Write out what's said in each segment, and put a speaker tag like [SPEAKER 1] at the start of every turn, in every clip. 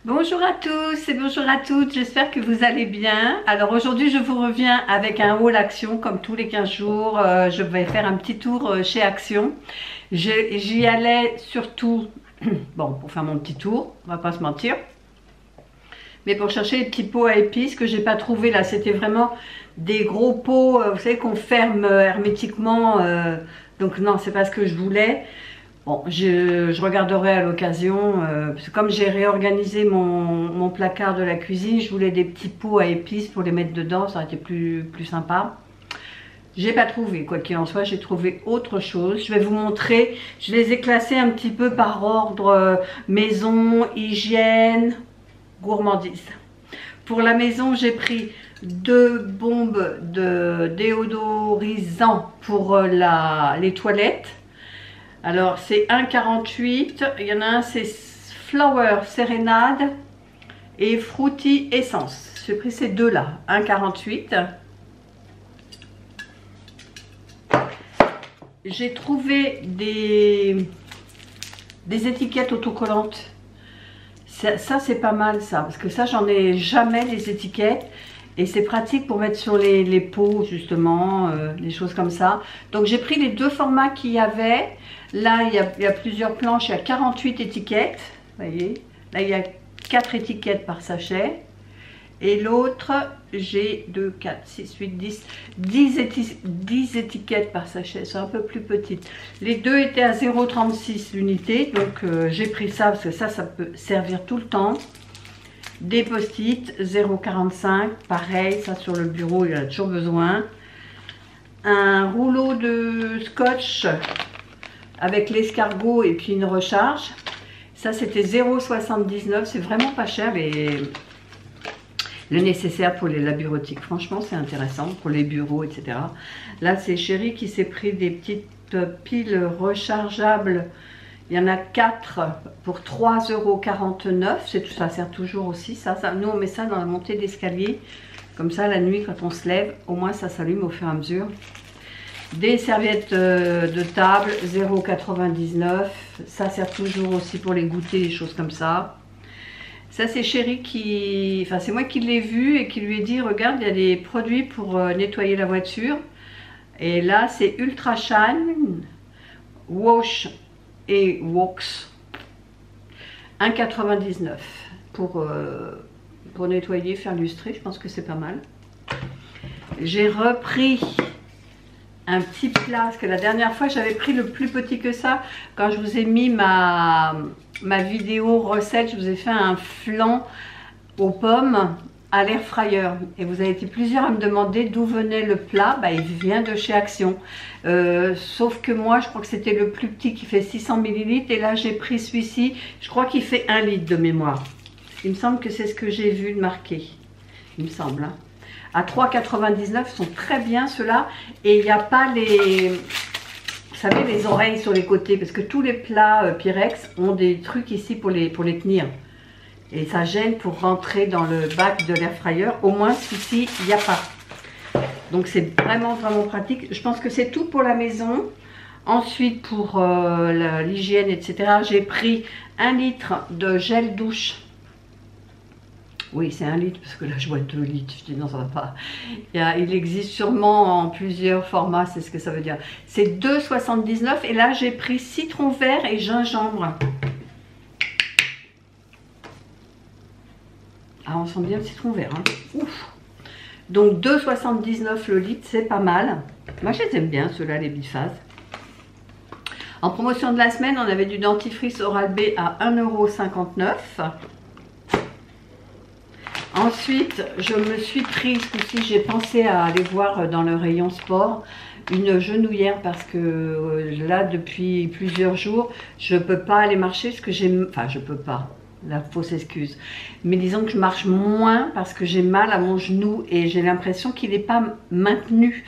[SPEAKER 1] Bonjour à tous et bonjour à toutes, j'espère que vous allez bien. Alors aujourd'hui je vous reviens avec un haul Action comme tous les 15 jours. Je vais faire un petit tour chez Action. J'y allais surtout, bon, pour faire mon petit tour, on va pas se mentir. Mais pour chercher les petits pots à épices que j'ai pas trouvé là, c'était vraiment des gros pots, vous savez, qu'on ferme hermétiquement. Donc non, c'est pas ce que je voulais. Bon, je regarderai à l'occasion, parce que comme j'ai réorganisé mon placard de la cuisine, je voulais des petits pots à épices pour les mettre dedans, ça aurait été plus sympa. J'ai pas trouvé, quoi qu'il en soit, j'ai trouvé autre chose. Je vais vous montrer, je les ai classés un petit peu par ordre maison, hygiène, gourmandise. Pour la maison, j'ai pris 2 bombes de déodorisant pour les toilettes. Alors c'est 1,48, il y en a un c'est Flower Serenade et Fruity Essence. J'ai pris ces deux là, 1,48. J'ai trouvé des étiquettes autocollantes. Ça c'est pas mal ça, parce que ça j'en ai jamais les étiquettes. Et c'est pratique pour mettre sur les pots justement, des choses comme ça. Donc j'ai pris les 2 formats qu'il y avait. Là il y a plusieurs planches, il y a 48 étiquettes. Vous voyez, là il y a 4 étiquettes par sachet. Et l'autre, j'ai 2, 4, 6, 8, 10 étiquettes par sachet. C'est un peu plus petite. Les deux étaient à 0,36 l'unité. Donc j'ai pris ça parce que ça peut servir tout le temps. Des post-it 0,45, pareil, ça sur le bureau, il y en a toujours besoin. Un rouleau de scotch avec l'escargot et puis une recharge. Ça c'était 0,79, c'est vraiment pas cher. Le nécessaire pour la bureautique, franchement c'est intéressant pour les bureaux, etc. Là c'est Chérie qui s'est pris des petites piles rechargeables. Il y en a 4 pour 3,49 €. Ça sert toujours aussi. Ça, nous, on met ça dans la montée d'escalier. Comme ça, la nuit, quand on se lève, au moins, ça s'allume au fur et à mesure. Des serviettes de table, 0,99 €. Ça sert toujours aussi pour les goûters, des choses comme ça. Ça, c'est Chérie qui... Enfin, c'est moi qui l'ai vu et qui lui ai dit, regarde, il y a des produits pour nettoyer la voiture. Et là, c'est Ultra Shine Wash et Wax 1,99 pour nettoyer, faire lustrer. Je pense que c'est pas mal. J'ai repris un petit plat parce que la dernière fois j'avais pris le plus petit que ça. Quand je vous ai mis ma vidéo recette, je vous ai fait un flan aux pommes à l'air fryer et vous avez été plusieurs à me demander d'où venait le plat. Bah, il vient de chez Action, sauf que moi je crois que c'était le plus petit qui fait 600 ml et là j'ai pris celui-ci, je crois qu'il fait 1 litre de mémoire. Il me semble que c'est ce que j'ai vu de marqué, il me semble hein. À 3,99 €, sont très bien ceux-là et il n'y a pas les, vous savez, les oreilles sur les côtés parce que tous les plats Pyrex ont des trucs ici pour les tenir. Et ça gêne pour rentrer dans le bac de l'air fryer. Au moins, celui-ci, il n'y a pas. Donc, c'est vraiment pratique. Je pense que c'est tout pour la maison. Ensuite, pour l'hygiène, etc., j'ai pris 1 litre de gel douche. Oui, c'est 1 litre, parce que là, je vois 2 litres. Je dis non, ça va pas. Il existe sûrement en plusieurs formats, c'est ce que ça veut dire. C'est 2,79 € et là, j'ai pris citron vert et gingembre. Ah, on sent bien le citron vert. Hein. Ouf. Donc 2,79 € le litre, c'est pas mal. Moi, je les aime bien, ceux-là, les biphases. En promotion de la semaine, on avait du dentifrice Oral-B à 1,59 €. Ensuite, je me suis prise, aussi, j'ai pensé à aller voir dans le rayon sport une genouillère parce que là, depuis plusieurs jours, je ne peux pas aller marcher parce que j'ai... Enfin, je peux pas. La fausse excuse, mais disons que je marche moins parce que j'ai mal à mon genou et j'ai l'impression qu'il n'est pas maintenu.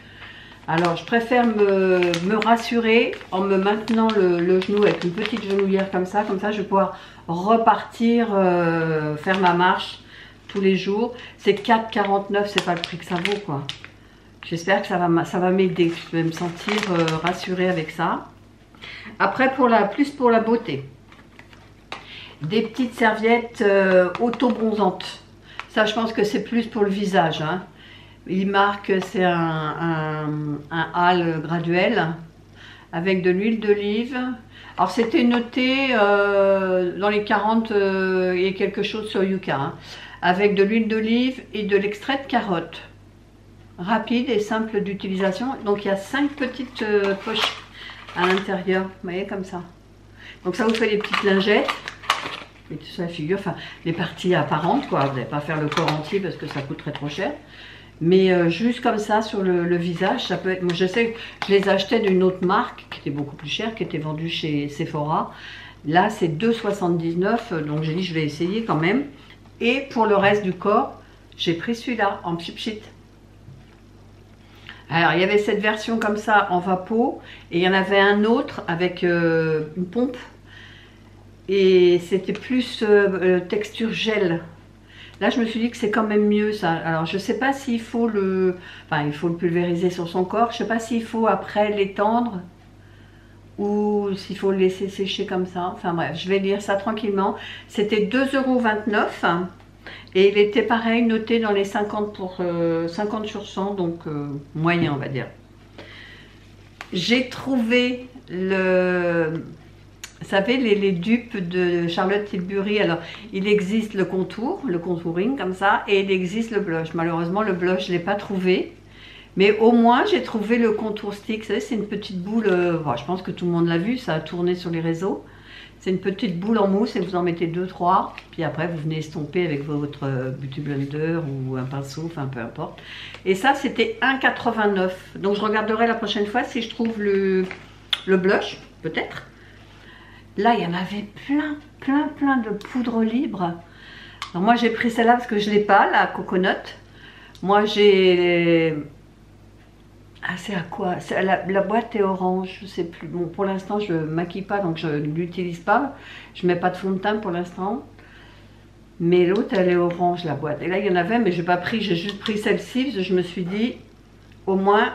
[SPEAKER 1] Alors je préfère me rassurer en me maintenant le genou avec une petite genouillère comme ça je vais pouvoir repartir faire ma marche tous les jours. C'est 4,49 €, c'est pas le prix que ça vaut quoi. J'espère que ça va m'aider, je vais me sentir rassurée avec ça. Après plus pour la beauté. des petites serviettes auto-bronzantes. Ça, je pense que c'est plus pour le visage. Hein. Il marque, c'est un hâle graduel avec de l'huile d'olive. Alors, c'était noté dans les 40 et quelque chose sur Yuka. Hein, avec de l'huile d'olive et de l'extrait de carotte. Rapide et simple d'utilisation. Donc, il y a 5 petites poches à l'intérieur. Vous voyez, comme ça. Donc, ça vous fait des petites lingettes. Et tout ça, la figure, enfin, les parties apparentes, quoi. Vous n'allez pas faire le corps entier parce que ça coûterait trop cher. Mais juste comme ça, sur le visage, ça peut être... Moi, je sais que je les achetais d'une autre marque, qui était beaucoup plus chère, qui était vendue chez Sephora. Là, c'est 2,79 €, donc j'ai dit, je vais essayer quand même. Et pour le reste du corps, j'ai pris celui-là, en pchit. Alors, il y avait cette version comme ça, en vapeau, et il y en avait un autre avec une pompe. Et c'était plus texture gel. Là, je me suis dit que c'est quand même mieux ça. Alors, je ne sais pas s'il faut le... Enfin, il faut le pulvériser sur son corps. Je ne sais pas s'il faut après l'étendre ou s'il faut le laisser sécher comme ça. Enfin bref, je vais lire ça tranquillement. C'était 2,29 € et il était pareil, noté dans les 50 sur 100, donc moyen, on va dire. J'ai trouvé le... Vous savez, les dupes de Charlotte Tilbury, alors il existe le contour, le contouring comme ça, et il existe le blush. Malheureusement, le blush, je ne l'ai pas trouvé. Mais au moins, j'ai trouvé le contour stick. Vous savez, c'est une petite boule, bon, je pense que tout le monde l'a vu, ça a tourné sur les réseaux. C'est une petite boule en mousse et vous en mettez 2-3. Puis après, vous venez estomper avec votre Beauty Blender ou un pinceau, enfin peu importe. Et ça, c'était 1,89 €. Donc, je regarderai la prochaine fois si je trouve le blush, peut-être. Là, il y en avait plein de poudre libre. Alors moi, j'ai pris celle-là parce que je ne l'ai pas, la coconut. Moi, j'ai... Ah, c'est à quoi? La boîte est orange, je ne sais plus. Bon, pour l'instant, je ne maquille pas, donc je ne l'utilise pas. Je ne mets pas de fond de teint pour l'instant. Mais l'autre, elle est orange, la boîte. Et là, il y en avait, mais je n'ai pas pris. J'ai juste pris celle-ci parce que je me suis dit, au moins...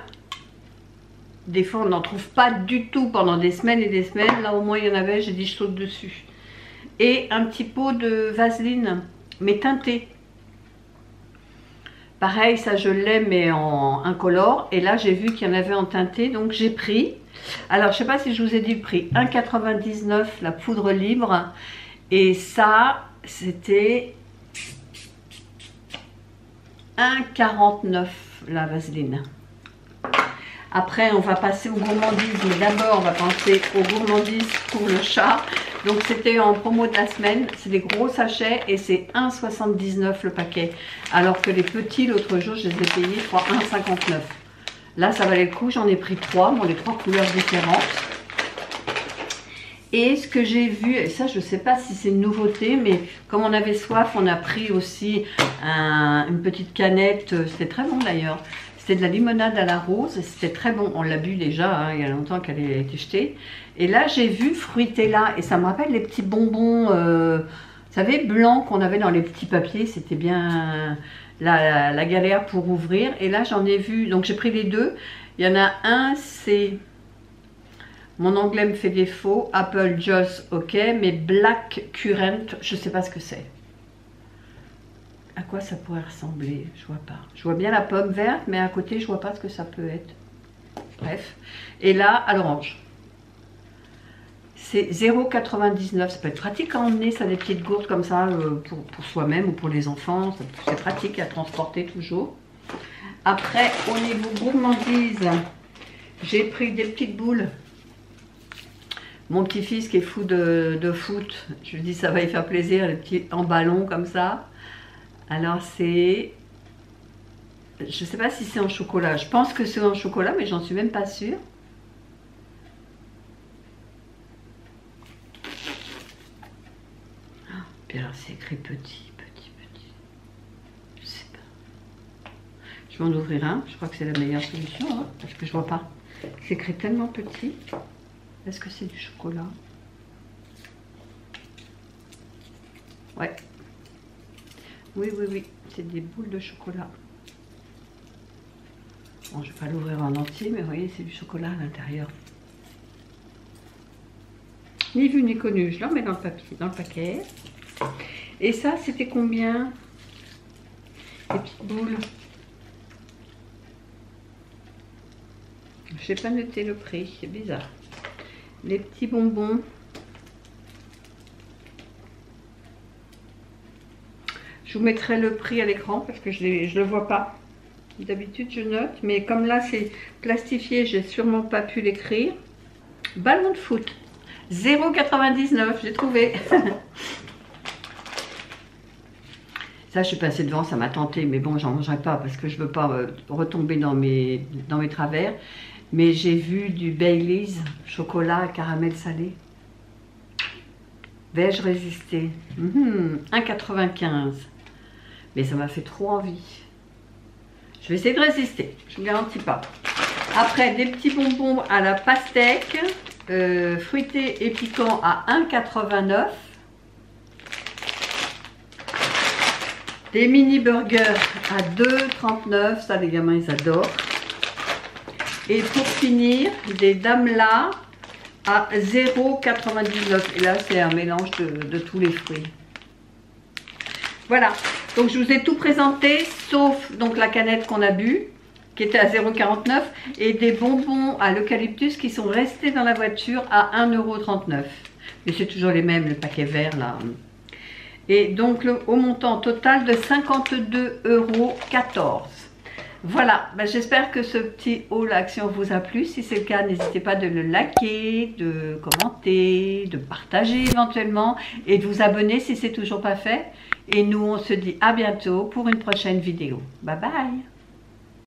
[SPEAKER 1] Des fois, on n'en trouve pas du tout pendant des semaines et des semaines. Là, au moins, il y en avait. J'ai dit, je saute dessus. Et un petit pot de vaseline, mais teinté. Pareil, ça, je l'ai, mais en incolore. Et là, j'ai vu qu'il y en avait en teinté. Donc, j'ai pris. Alors, je ne sais pas si je vous ai dit le prix. 1,99 € la poudre libre. Et ça, c'était 1,49 € la vaseline. Après, on va passer aux gourmandises, mais d'abord, on va penser aux gourmandises pour le chat. Donc, c'était en promo de la semaine. C'est des gros sachets et c'est 1,79 € le paquet. Alors que les petits, l'autre jour, je les ai payés, je crois, 1,59 €. Là, ça valait le coup. J'en ai pris 3. Bon, les 3 couleurs différentes. Et ce que j'ai vu, et ça, je ne sais pas si c'est une nouveauté, mais comme on avait soif, on a pris aussi une petite canette. C'était très bon d'ailleurs. C'était de la limonade à la rose, c'était très bon. On l'a bu déjà, hein, il y a longtemps qu'elle a été jetée. Et là, j'ai vu Fruitella, et ça me rappelle les petits bonbons, vous savez, blancs qu'on avait dans les petits papiers. C'était bien la galère pour ouvrir. Et là, j'en ai vu, donc j'ai pris les deux. Il y en a un, c'est... Mon anglais me fait défaut. Apple Juice, ok, mais Black Currant, je ne sais pas ce que c'est. À quoi ça pourrait ressembler? Je vois pas. Je vois bien la pomme verte, mais à côté, je vois pas ce que ça peut être. Bref. Et là, à l'orange. C'est 0,99 €. Ça peut être pratique à emmener, ça, des petites gourdes comme ça, pour soi-même ou pour les enfants. C'est pratique à transporter toujours. Après, au niveau gourmandise, j'ai pris des petites boules. Mon petit-fils qui est fou de foot, je lui dis ça va lui faire plaisir, les petits en ballon comme ça. Alors c'est, je ne sais pas si c'est en chocolat, je pense que c'est en chocolat, mais j'en suis même pas sûre. Puis alors c'est écrit petit. Je sais pas. Je vais en ouvrir un, je crois que c'est la meilleure solution, hein, parce que je vois pas. C'est écrit tellement petit. Est-ce que c'est du chocolat? Ouais. Oui, c'est des boules de chocolat. Bon, je ne vais pas l'ouvrir en entier, mais vous voyez, c'est du chocolat à l'intérieur. Ni vu ni connu. Je le remets dans le papier, dans le paquet. Et ça, c'était combien? Les petites boules. Je n'ai pas noté le prix, c'est bizarre. Les petits bonbons. Je vous mettrai le prix à l'écran parce que je ne le vois pas. D'habitude, je note. Mais comme là, c'est plastifié, j'ai sûrement pas pu l'écrire. Ballon de foot. 0,99, j'ai trouvé. Ça, je suis passée devant, ça m'a tenté. Mais bon, j'en mangerai pas parce que je veux pas retomber dans mes travers. Mais j'ai vu du Baileys, chocolat, caramel salé. Vais-je résister? 1,95. Mais ça m'a fait trop envie. Je vais essayer de résister, je ne garantis pas. Après, des petits bonbons à la pastèque, fruités et piquants à 1,89. Des mini burgers à 2,39. Ça, les gamins, ils adorent. Et pour finir, des dames-là à 0,99. Et là, c'est un mélange de tous les fruits. Voilà. Donc, je vous ai tout présenté, sauf donc la canette qu'on a bu, qui était à 0,49, et des bonbons à l'eucalyptus qui sont restés dans la voiture à 1,39 €. Mais c'est toujours les mêmes, le paquet vert, là. Et donc, au montant total de 52,14 €. Voilà, ben, j'espère que ce petit haul action vous a plu. Si c'est le cas, n'hésitez pas de le liker, de commenter, de partager éventuellement et de vous abonner si ce n'est toujours pas fait. Et nous, on se dit à bientôt pour une prochaine vidéo. Bye bye!